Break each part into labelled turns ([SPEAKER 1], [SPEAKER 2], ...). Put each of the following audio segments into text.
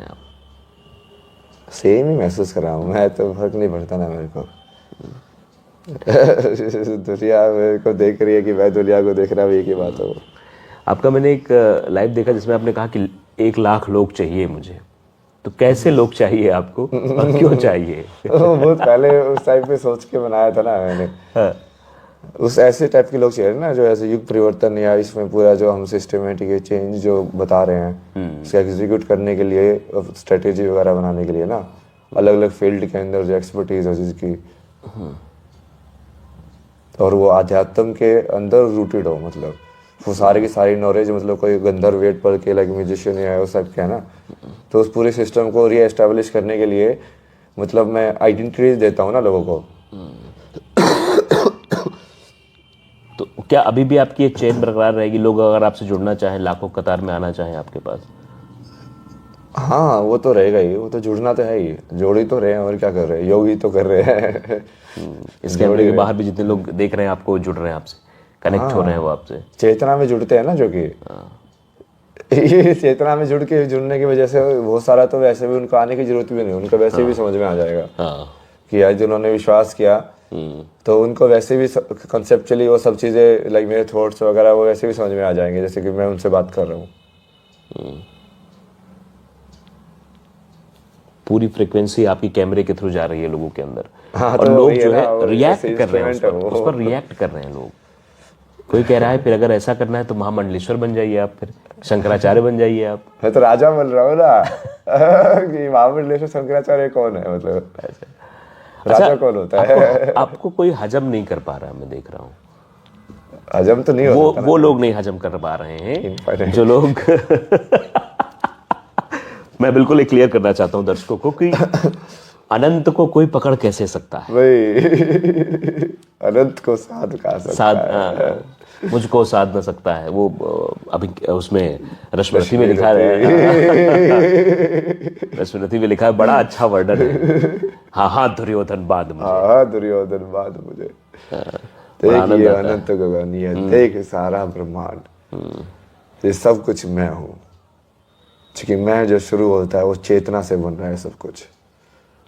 [SPEAKER 1] आप?
[SPEAKER 2] सेम ही महसूस कर रहा हूँ मैं, तो फर्क नहीं पड़ता ना मेरे को। दुनिया मेरे को देख रही है कि मैं दुनिया को देख रहा हूँ, एक ही बात है वो।
[SPEAKER 1] आपका मैंने एक लाइव देखा जिसमें आपने कहा कि 1 लाख लोग चाहिए मुझे। तो कैसे लोग चाहिए आपको और क्यों चाहिए?
[SPEAKER 2] वो बहुत पहले उस टाइम पे सोच के बनाया था ना मैंने।
[SPEAKER 1] हाँ,
[SPEAKER 2] उस ऐसे टाइप के लोग चाहिए ना, जो ऐसे युग परिवर्तन या इसमें पूरा जो हम सिस्टमेटिक चेंज जो बता रहे हैं उसका एग्जीक्यूट करने के लिए, स्ट्रेटेजी वगैरह बनाने के लिए ना, अलग अलग फील्ड के अंदर जो एक्सपर्टीज हो जिसकी, और वो आध्यात्म के अंदर रूटेड हो, मतलब वो सारी की सारी नॉलेज, मतलब कोई गंधर्व वेद पढ़ के लाइक म्यूजिशियन या उस टाइप के है ना, तो उस पूरे सिस्टम को री एस्टेब्लिश करने के लिए मतलब मैं आइडेंटिटीज देता हूँ ना लोगों को।
[SPEAKER 1] तो क्या अभी भी आपकी एक चेन बरकरार रहेगी? लोग अगर आपसे जुड़ना चाहें, लाखों कतार में आना चाहें आपके पास?
[SPEAKER 2] हाँ वो तो रहेगा ही, वो तो जुड़ना तो है ही, जोड़ ही तो रहे हैं, और क्या कर रहे हैं, योग ही तो कर रहे हैं।
[SPEAKER 1] इस कैमरे के बाहर भी जितने लोग देख रहे हैं आपको, जुड़ रहे हैं आपसे, कनेक्ट हो रहे हैं वो आपसे।
[SPEAKER 2] चेतना में जुड़ते हैं ना, जो कि ये चेतना में जुड़ने की वजह से बहुत सारा तो वैसे भी उनको आने की जरूरत भी नहीं, उनको वैसे भी समझ में आ जाएगा
[SPEAKER 1] हाँ,
[SPEAKER 2] कि आज जिन्होंने विश्वास किया तो उनको वैसे भी कंसेप्चुअली वो सब चीज़ें लाइक मेरे थॉट्स वगैरह वो वैसे भी समझ में आ जाएंगे, जैसे कि मैं उनसे बात कर रहा हूँ।
[SPEAKER 1] पूरी फ्रिक्वेंसी आपकी कैमरे के थ्रू जा रही है लोगों के अंदर।
[SPEAKER 2] हाँ,
[SPEAKER 1] और
[SPEAKER 2] तो
[SPEAKER 1] लोग
[SPEAKER 2] वही
[SPEAKER 1] जो
[SPEAKER 2] ना,
[SPEAKER 1] है
[SPEAKER 2] वो
[SPEAKER 1] रिएक्ट
[SPEAKER 2] ऐसे
[SPEAKER 1] कर रहे हैं
[SPEAKER 2] इंस्ट्रूमेंट है
[SPEAKER 1] उस पर रिएक्ट कर रहे हैं लोग। कोई कह रहा है फिर अगर ऐसा करना है तो महामंडलेश्वर बन जाइए आप, फिर शंकराचार्य बन जाइए आप।
[SPEAKER 2] मैं तो राजा बन रहा हूँ ना। कि महाबलेश्वर शंकराचार्य कौन है, मतलब राजा कौन होता है?
[SPEAKER 1] आपको कोई हजम नहीं कर पा रहा, मैं देख रहा हूँ।
[SPEAKER 2] हजम तो नहीं हो सकता ना,
[SPEAKER 1] वो लोग नहीं हजम कर पा रहे हैं
[SPEAKER 2] Infinite.
[SPEAKER 1] जो लोग मैं बिल्कुल एक क्लियर करना चाहता हूं दर्शकों को कि अनंत को कोई पकड़ कैसे सकता है?
[SPEAKER 2] वही अनंत को साध कहा सकता है।
[SPEAKER 1] मुझको साध न सकता है। वो अभी उसमें रश्मिरथी में लिखा है। रश्मिरथी में लिखा है, बड़ा अच्छा वर्णन है। हाँ हाँ दुर्योधन बाद मुझे।
[SPEAKER 2] हाँ दुर्योधन बाद मुझे।
[SPEAKER 1] बड़ा
[SPEAKER 2] देख
[SPEAKER 1] आनंद
[SPEAKER 2] ये
[SPEAKER 1] आता है।
[SPEAKER 2] अनंत गगन, ये देख सारा ब्रह्मांड, ये सब कुछ मैं हूँ। क्योंकि मैं जो शुरू होता है वो चेतना से बन रहा है सब कुछ।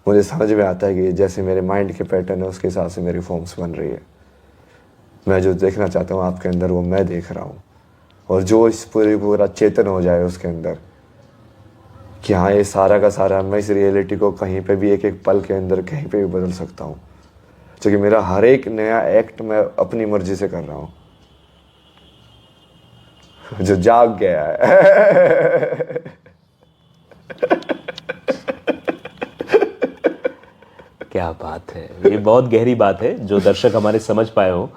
[SPEAKER 2] मुझे समझ में आता है कि जैसे मेरे माइंड के पैटर्न है उसके हिसाब से मेरी फॉर्म्स बन रही है। मैं जो देखना चाहता हूँ आपके अंदर वो मैं देख रहा हूँ, और जो इस पूरा चेतन हो जाए उसके अंदर कि हाँ ये सारा का सारा मैं इस रियलिटी को कहीं पे भी एक एक पल के अंदर कहीं पे भी बदल सकता हूँ, क्योंकि मेरा हर एक नया एक्ट मैं अपनी मर्जी से कर रहा हूँ, जो जाग गया है।
[SPEAKER 1] क्या बात है, ये बहुत गहरी बात है। जो दर्शक हमारे समझ पाए हो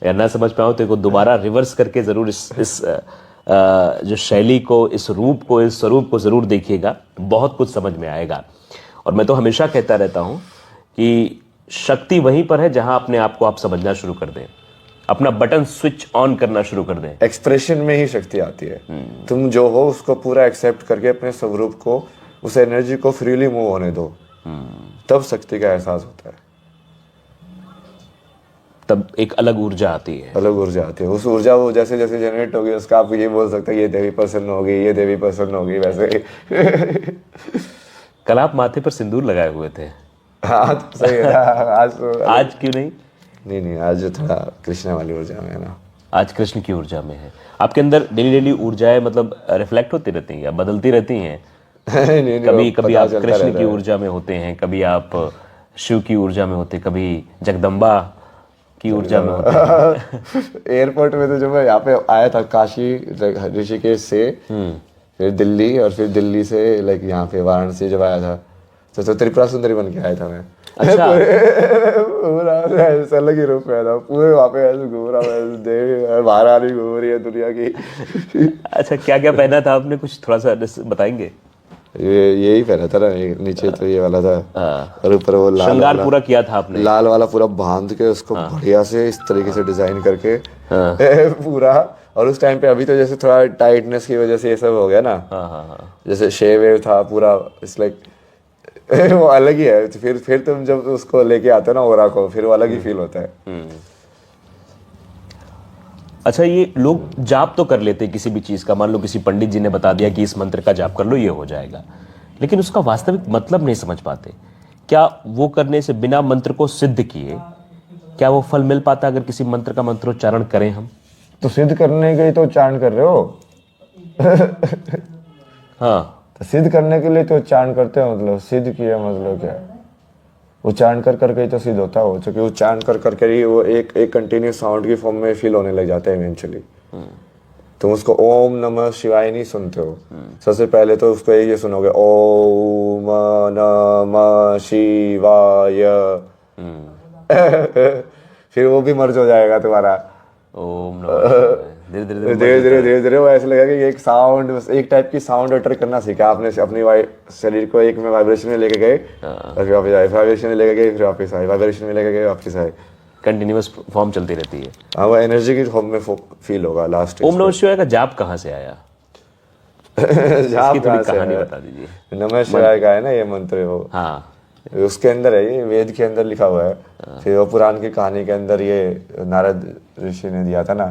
[SPEAKER 1] या ना समझ पाए हो तो इनको दोबारा रिवर्स करके जरूर इस जो शैली को, इस रूप को, इस स्वरूप को जरूर देखिएगा, बहुत कुछ समझ में आएगा। और मैं तो हमेशा कहता रहता हूं कि शक्ति वहीं पर है जहां अपने आप को आप समझना शुरू कर दें, अपना बटन स्विच ऑन करना शुरू कर दें।
[SPEAKER 2] एक्सप्रेशन में ही शक्ति आती है। तुम जो हो उसको पूरा एक्सेप्ट करके अपने स्वरूप को, उस एनर्जी को फ्रीली मूव होने दो, तब शक्ति का एहसास होता है।
[SPEAKER 1] तब एक अलग ऊर्जा आती है।
[SPEAKER 2] अलग ऊर्जा आती है। उस ऊर्जा वो जैसे जैसे जनरेट होगी उसका आप ये बोल सकते हैं ये देवी प्रसन्न होगी, ये देवी प्रसन्न होगी, वैसे।
[SPEAKER 1] कल आप माथे पर सिंदूर लगाए हुए थे।
[SPEAKER 2] हाँ तो सही है ना।
[SPEAKER 1] आज क्यों नहीं?
[SPEAKER 2] नहीं आज जो थोड़ा कृष्ण वाली ऊर्जा में है ना।
[SPEAKER 1] आज कृष्ण की ऊर्जा में है। आपके अंदर डेली डेली ऊर्जाएं मतलब रिफ्लेक्ट होती रहती हैं या बदलती रहती हैं?
[SPEAKER 2] नहीं,
[SPEAKER 1] कभी
[SPEAKER 2] वो
[SPEAKER 1] कभी
[SPEAKER 2] पता
[SPEAKER 1] आप
[SPEAKER 2] चलता
[SPEAKER 1] कृष्ण
[SPEAKER 2] रहता
[SPEAKER 1] की
[SPEAKER 2] है।
[SPEAKER 1] ऊर्जा में होते हैं, कभी आप शिव की ऊर्जा में होते हैं, कभी जगदम्बा की ऊर्जा में होते हैं।
[SPEAKER 2] एयरपोर्ट में तो जब मैं यहाँ पे आया था काशी ऋषिकेश से, फिर दिल्ली, और फिर दिल्ली से लाइक यहाँ पे वाराणसी जब आया था तो त्रिपुरा सुंदरी बन के आया था मैं।
[SPEAKER 1] अच्छा।
[SPEAKER 2] पूरा ऐसा अलग ही रूप में आया था, पूरे वहाँ पे ऐसे घूम रहा मैं, देवी महारानी घूम रही है दुनिया की।
[SPEAKER 1] अच्छा, क्या क्या पहना था आपने, कुछ थोड़ा सा बताएंगे?
[SPEAKER 2] ये यही पहना था ना, नीचे तो ये वाला था, और ऊपर वो लाल
[SPEAKER 1] श्रृंगार
[SPEAKER 2] वाला,
[SPEAKER 1] पूरा किया था आपने?
[SPEAKER 2] लाल वाला पूरा बांध के उसको बढ़िया से इस तरीके से डिजाइन करके पूरा। और उस टाइम पे अभी तो जैसे थोड़ा टाइटनेस की वजह से ये सब हो गया ना, जैसे शेव वेव था पूरा, इट्स लाइक वो अलग ही है। फिर तुम जब उसको लेके आते हो ना ओरा को, फिर वो अलग ही फील होता है।
[SPEAKER 1] अच्छा, ये लोग जाप तो कर लेते हैं किसी भी चीज का, मान लो किसी पंडित जी ने बता दिया कि इस मंत्र का जाप कर लो ये हो जाएगा, लेकिन उसका वास्तविक मतलब नहीं समझ पाते। क्या वो करने से, बिना मंत्र को सिद्ध किए, क्या वो फल मिल पाता अगर किसी मंत्र का मंत्रोच्चारण करें हम?
[SPEAKER 2] तो सिद्ध करने के लिए तो उच्चारण कर रहे हो।
[SPEAKER 1] हाँ,
[SPEAKER 2] तो सिद्ध करने के लिए तो उच्चारण करते हो, मतलब सिद्ध किया मतलब क्या? उच्चारण कर करके ही तो सिद्ध होता है वो, क्योंकि उच्चारण कर करके ही वो एक कंटिन्यूस साउंड की फॉर्म में फील होने लग जाता है इवेंचुअली। तुम उसको ओम नमः शिवाय नहीं सुनते हो, सबसे पहले तो उसको ये सुनोगे ओम नमः शिवाय। फिर वो भी मर्ज हो जाएगा तुम्हारा।
[SPEAKER 1] ओम नमः शिवाय। धीरे धीरे
[SPEAKER 2] धीरे धीरे वो ऐसे लगेगा कि एक साउंड, एक टाइप की साउंड अटर करना सीखा आपने अपनी शरीर को। एक में वाइब्रेशन में लेके गए और फिर वापस आए, वाइब्रेशन में लेके गए फिर वापस आए, वाइब्रेशन में लेके गए वापस आए।
[SPEAKER 1] कंटिन्यूअस फॉर्म चलती रहती है।
[SPEAKER 2] हाँ, वो एनर्जी की फॉर्म में फील होगा लास्ट।
[SPEAKER 1] ओम नमः शिवाय का जाप कहाँ से आया? इसकी थोड़ी कहानी बता दीजिए।
[SPEAKER 2] नमः शिवाय का है ना ये मंत्र, वो
[SPEAKER 1] हाँ,
[SPEAKER 2] उसके अंदर है, ये वेद के अंदर लिखा हुआ है। फिर वो पुराण की कहानी के अंदर ये नारद ऋषि ने दिया था ना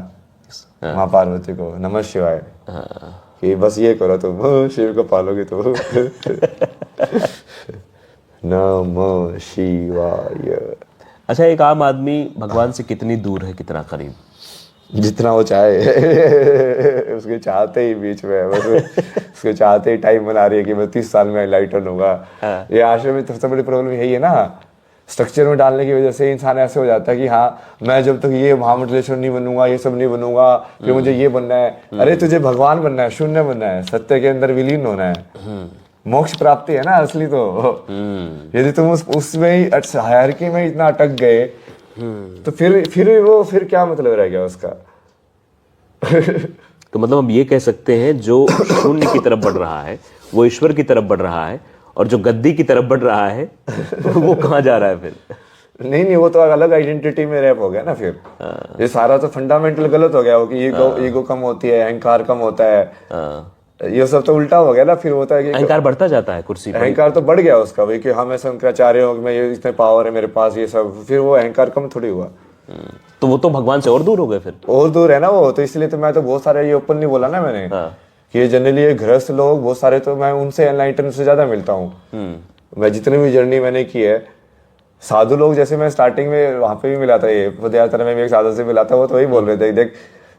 [SPEAKER 2] माँ पार्वती को, नमः शिवाय, कि बस ये करो तुम, शिव को पालोगे तो। नमः शिवाय।
[SPEAKER 1] अच्छा, एक आम आदमी भगवान से कितनी दूर है, कितना करीब?
[SPEAKER 2] जितना वो चाहे। उसके चाहते ही बीच में है, बस उसके चाहते ही टाइम बना रही है कि मैं 30 साल में एनलाइटन होगा। ये आश्रम में सबसे बड़ी प्रॉब्लम यही है ना, स्ट्रक्चर में डालने की वजह से इंसान ऐसे हो जाता है कि हाँ मैं जब तक ये महामंडलेश्वर नहीं बनूंगा, ये सब नहीं बनूंगा, फिर मुझे ये बनना है। अरे तुझे भगवान बनना है, शून्य बनना है, सत्य के अंदर विलीन होना है, मोक्ष प्राप्ति है ना असली तो। यदि तुम उसमें ही हायरार्की में इतना अटक गए तो फिर क्या मतलब रह गया उसका?
[SPEAKER 1] तो मतलब हम ये कह सकते हैं, जो शून्य की तरफ बढ़ रहा है वो ईश्वर की तरफ बढ़ रहा है, और जो गद्दी की तरफ बढ़ रहा है वो कहाँ जा रहा है फिर?
[SPEAKER 2] नहीं, वो तो अलग आइडेंटिटी में रैप हो गया ना फिर। ये सारा तो फंडामेंटल गलत हो गया हो कि ईगो कम होती है, अहंकार कम होता है। ये सब तो उल्टा हो गया ना फिर। होता है कि
[SPEAKER 1] अहंकार बढ़ता जाता है कुर्सी पर।
[SPEAKER 2] अहंकार तो बढ़ गया उसका भाई, कि हाँ मैं शंकराचार्य हूँ, मैं ये इतने पावर है मेरे पास, ये सब। फिर वो अहंकार कम थोड़ी हुआ।
[SPEAKER 1] तो वो तो भगवान से और दूर हो गए फिर।
[SPEAKER 2] और दूर है ना वो तो। इसलिए तो मैं तो बहुत सारे ये ओपन नहीं बोला ना मैंने कि ये जनरली ये गृहस्थ लोग बहुत सारे, तो मैं उनसे एनलाइटन से ज्यादा मिलता हूँ। मैं जितनी भी जर्नी मैंने की है, साधु लोग जैसे मैं स्टार्टिंग में वहां पे भी मिला था, ये पदयात्रा में भी एक साधु से मिला था, वो तो वही बोल रहे थे, देख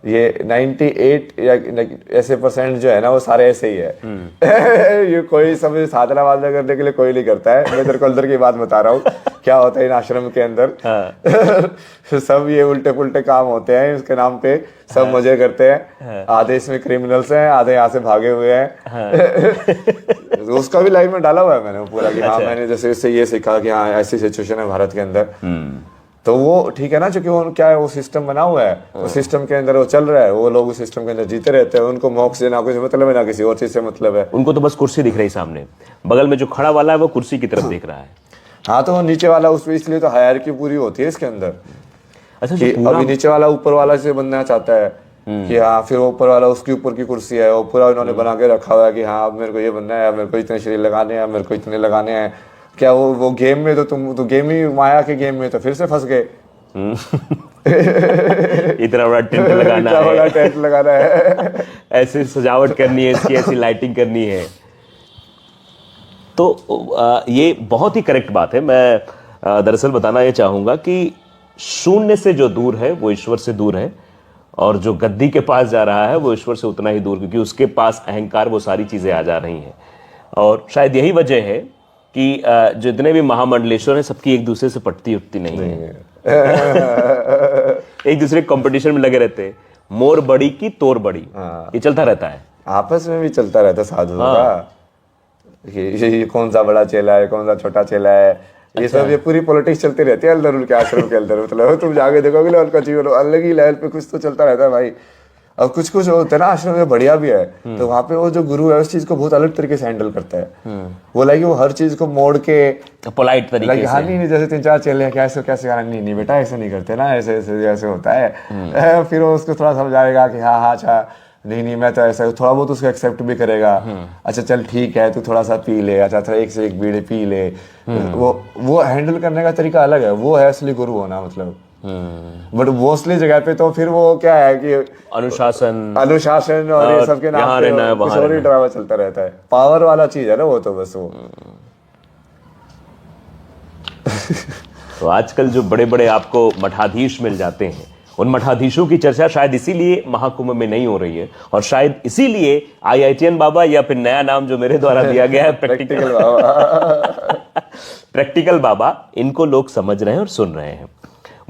[SPEAKER 2] ये 98 या ऐसे % जो है ना वो सारे ऐसे ही है। ये कोई सब साधना वादना करने के लिए कोई नहीं करता है। मैं तेरे को अंदर की बात बता रहा हूँ क्या होता है इन आश्रम के अंदर। सब ये उल्टे पुल्टे काम होते हैं इसके नाम पे, सब मजे करते हैं। आधे इसमें क्रिमिनल्स हैं, आधे यहाँ से भागे हुए हैं। उसका भी लाइफ में डाला हुआ है मैंने पूरा कि हाँ मैंने जैसे इससे ये सीखा कि हाँ ऐसी सिचुएशन है भारत के अंदर। तो वो ठीक है ना, क्योंकि वो क्या है, वो सिस्टम बना हुआ है, उस सिस्टम के अंदर वो चल रहा है, वो लोग उस सिस्टम के अंदर जीते रहते हैं। उनको मोक्ष से ना कुछ मतलब है ना किसी और चीज से मतलब है।
[SPEAKER 1] उनको तो बस कुर्सी दिख रही सामने, बगल में जो खड़ा वाला है वो कुर्सी की तरफ देख रहा है।
[SPEAKER 2] हाँ, तो वो नीचे वाला उसमें, इसलिए तो हायरार्की पूरी होती है इसके अंदर।
[SPEAKER 1] अच्छा,
[SPEAKER 2] कि अभी नीचे वाला ऊपर वाला से बनना चाहता है कि हाँ, फिर ऊपर वाला उसके ऊपर की कुर्सी है, वो पूरा उन्होंने बना के रखा हुआ है कि हाँ अब मेरे को ये बनना है, मेरे को इतने शरीर लगाने हैं, मेरे को इतने लगाने हैं। क्या वो गेम में तो तुम तो गेम ही, माया के गेम में तो फिर से फंस गए।
[SPEAKER 1] इतना बड़ा टेंट लगाना है,
[SPEAKER 2] बड़ा टेंट लगाना है,
[SPEAKER 1] ऐसे सजावट करनी है इसकी, ऐसी लाइटिंग करनी है। तो ये बहुत ही करेक्ट बात है। मैं दरअसल बताना ये चाहूंगा कि शून्य से जो दूर है वो ईश्वर से दूर है, और जो गद्दी के पास जा रहा है वो ईश्वर से उतना ही दूर, क्योंकि उसके पास अहंकार, वो सारी चीजें आ जा रही हैं। और शायद यही वजह है कि जितने भी महामंडलेश्वर हैं सबकी एक दूसरे से पटती उठती नहीं है। एक दूसरे कंपटीशन में लगे रहते हैं, मोर बड़ी की तोर बड़ी, ये चलता रहता है।
[SPEAKER 2] आपस में भी चलता रहता साधुओं का, ये कौन सा बड़ा चेला है, कौन सा छोटा चेला है, ये सब ये पूरी पॉलिटिक्स चलती रहती है अंदर उनके आश्रम के अंदर। मतलब तुम जाके देखोगे ना उनका जीवन अलग ही लेवल पे कुछ तो चलता रहता है भाई। अब कुछ होता है ना आश्रम में बढ़िया भी है, तो वहाँ पे वो जो गुरु है उस चीज को बहुत अलग तरीके से हैंडल करता है। वो लाइक वो हर चीज को मोड़ के
[SPEAKER 1] पोलाइट तरीके से।
[SPEAKER 2] हाँ, नहीं जैसे 3-4 चेले कैसे सिखाना, नहीं बेटा ऐसे नहीं करते ना, ऐसे ऐसे होता है। फिर वो उसको थोड़ा समझाएगा कि हाँ अच्छा नहीं मैं तो ऐसा, थोड़ा बहुत उसको एक्सेप्ट भी करेगा। अच्छा चल ठीक है, तू थोड़ा सा पी ले, अच्छा थोड़ा एक से एक बीड़े पी ले। वो हैंडल करने का तरीका अलग है, वो है असली गुरु होना। मतलब बट मोस्टली जगह पे तो फिर वो क्या है कि
[SPEAKER 1] अनुशासन
[SPEAKER 2] अनुशासन और ये सब के नाम
[SPEAKER 1] यहाँ
[SPEAKER 2] पे
[SPEAKER 1] रहना है,
[SPEAKER 2] कुछ
[SPEAKER 1] वहाँ
[SPEAKER 2] और ही
[SPEAKER 1] रहना
[SPEAKER 2] ड्रामा चलता रहता है। पावर वाला चीज है ना वो, तो बस वो
[SPEAKER 1] तो आजकल जो बड़े बड़े आपको मठाधीश मिल जाते हैं, उन मठाधीशों की चर्चा शायद इसीलिए महाकुंभ में नहीं हो रही है, और शायद इसीलिए IITN बाबा, या फिर नया नाम जो मेरे द्वारा दिया गया है प्रैक्टिकल
[SPEAKER 2] बाबा।
[SPEAKER 1] प्रैक्टिकल बाबा, इनको लोग समझ रहे हैं और सुन रहे हैं।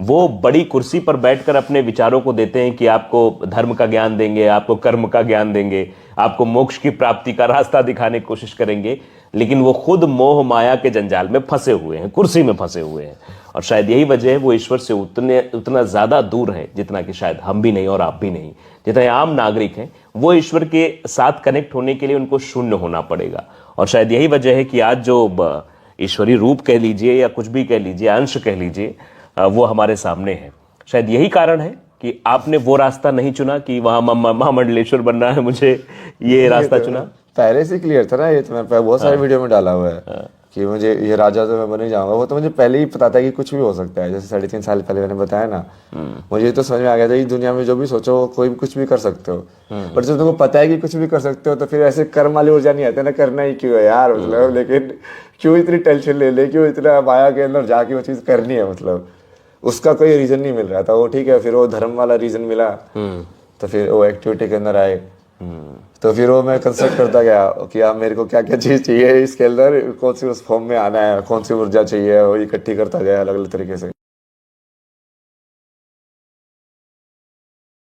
[SPEAKER 1] वो बड़ी कुर्सी पर बैठकर अपने विचारों को देते हैं कि आपको धर्म का ज्ञान देंगे, आपको कर्म का ज्ञान देंगे, आपको मोक्ष की प्राप्ति का रास्ता दिखाने की कोशिश करेंगे, लेकिन वो खुद मोह माया के जंजाल में फंसे हुए हैं, कुर्सी में फंसे हुए हैं। और शायद यही वजह है वो ईश्वर से उतना ज्यादा दूर है जितना कि शायद हम भी नहीं और आप भी नहीं। जितने आम नागरिक हैं वो ईश्वर के साथ कनेक्ट होने के लिए उनको शून्य होना पड़ेगा। और शायद यही वजह है कि आज जो ईश्वरीय रूप कह लीजिए या कुछ भी कह लीजिए, अंश कह लीजिए, वो हमारे सामने है। शायद यही कारण है कि आपने वो रास्ता नहीं चुना कि वहां महामंडलेश्वर बनना है, मुझे ये रास्ता चुना।
[SPEAKER 2] पहले से क्लियर था ना, ये तो मैं बहुत सारे वीडियो में डाला हुआ है कि मुझे ये राजा तो मैं बन ही जाऊंगा। वो तो मुझे पहले ही पता था कि कुछ भी हो सकता है, जैसे 3.5 साल पहले मैंने बताया ना, मुझे तो समझ में आ गया था कि दुनिया में जो भी सोचो कोई भी कुछ भी कर सकते हो। पर जब तुमको पता है कि कुछ भी कर सकते हो तो फिर ऐसे कर्म वाली ऊर्जा नहीं आती ना, करना ही क्यों है यार, मतलब लेकिन क्यों इतनी टेंशन ले ले, क्यों इतना माया के अंदर जाके वो चीज करनी है, मतलब उसका कोई रीजन नहीं मिल रहा था। वो ठीक है, फिर वो धर्म वाला रीजन मिला तो फिर वो एक्टिविटी के अंदर आए, तो फिर वो मैं कंसल्ट करता गया कि आप मेरे को क्या क्या चीज़ चाहिए इसके अंदर, कौन सी उस फॉर्म में आना है, कौन सी ऊर्जा चाहिए, वो इकट्ठी करता गया अलग अलग तरीके से।